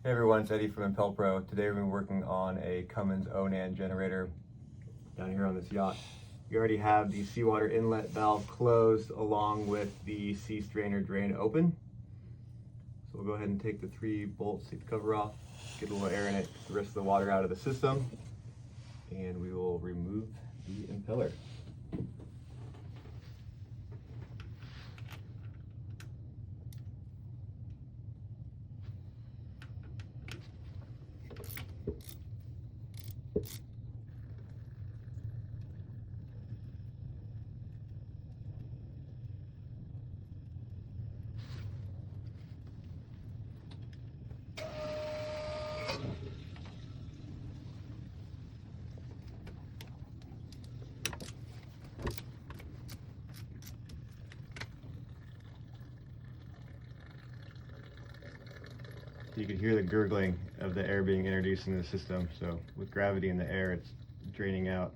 Hey everyone, it's Eddie from Impeller Pro. Today we're going to be working on a Cummins Onan generator down here on this yacht. We already have the seawater inlet valve closed along with the sea strainer drain open. So we'll go ahead and take the 3 bolts, take the cover off, get a little air in it, get the rest of the water out of the system, and we will remove the impeller. You can hear the gurgling of the air being introduced into the system. So with gravity in the air, it's draining out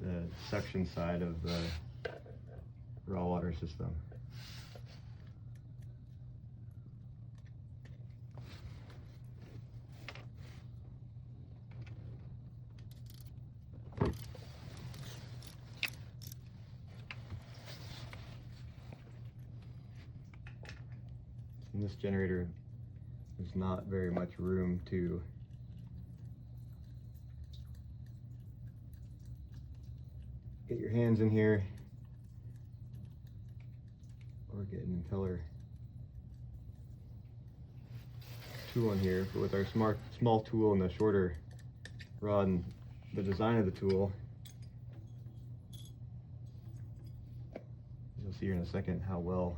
the suction side of the raw water system. In this generator, there's not very much room to get your hands in here or get an impeller tool in here. But with our small tool and the shorter rod and the design of the tool, you'll see here in a second how well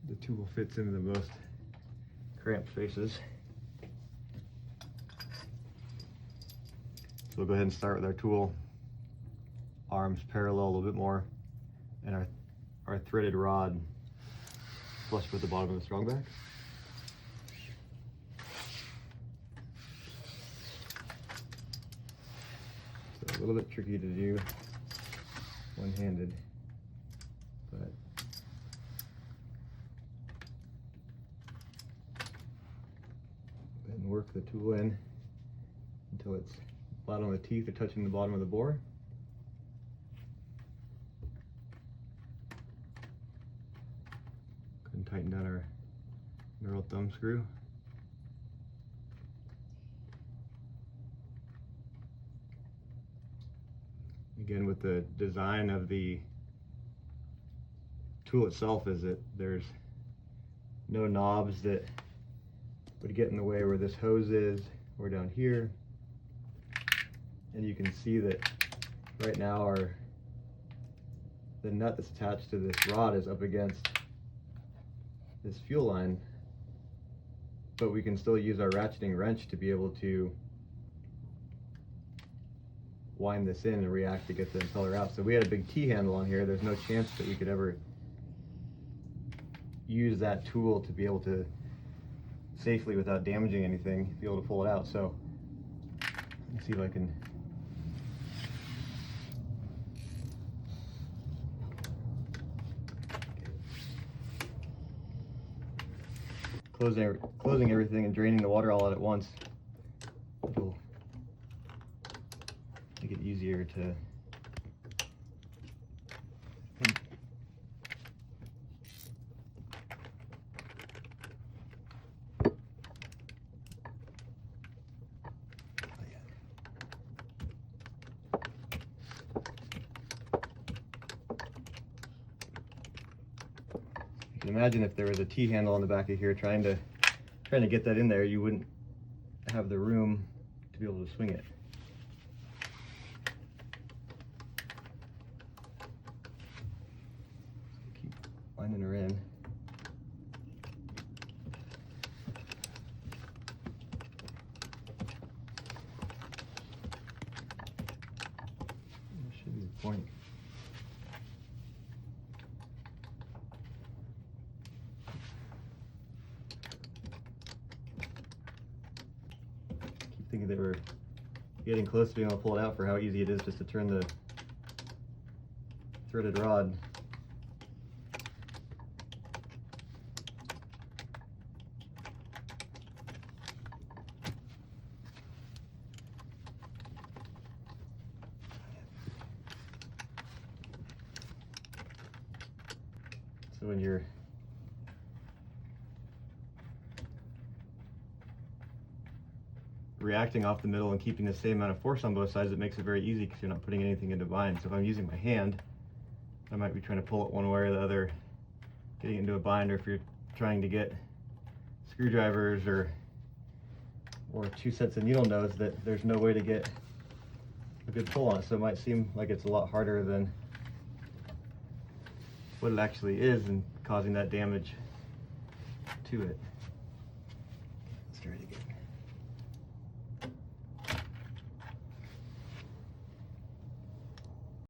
the tool fits into the most cramped spaces. So we'll go ahead and start with our tool, arms parallel a little bit more, and our threaded rod flush with the bottom of the strongback. So a little bit tricky to do one-handed, but and work the tool in until its bottom of the teeth are touching the bottom of the bore. Go ahead and tighten down our knurled thumb screw. Again, with the design of the tool itself, is that there's no knobs that would get in the way where this hose is or down here. And you can see that right now the nut that's attached to this rod is up against this fuel line, but we can still use our ratcheting wrench to be able to wind this in and react to get the impeller out. So we had a big T-handle on here. There's no chance that we could ever use that tool to be able to safely, without damaging anything, be able to pull it out. So let me see if I can closing everything and draining the water all out at once. It'll make it easier to imagine if there was a T-handle on the back of here trying to get that in there, you wouldn't have the room to be able to swing it. Keep winding her in. There should be a point. Thinking they were getting close to being able to pull it out for how easy it is just to turn the threaded rod. So when you're reacting off the middle and keeping the same amount of force on both sides, it makes it very easy because you're not putting anything into bind. So if I'm using my hand, I might be trying to pull it one way or the other, getting into a bind, or if you're trying to get screwdrivers or 2 sets of needle nose, that there's no way to get a good pull on it. So it might seem like it's a lot harder than what it actually is, and causing that damage to it.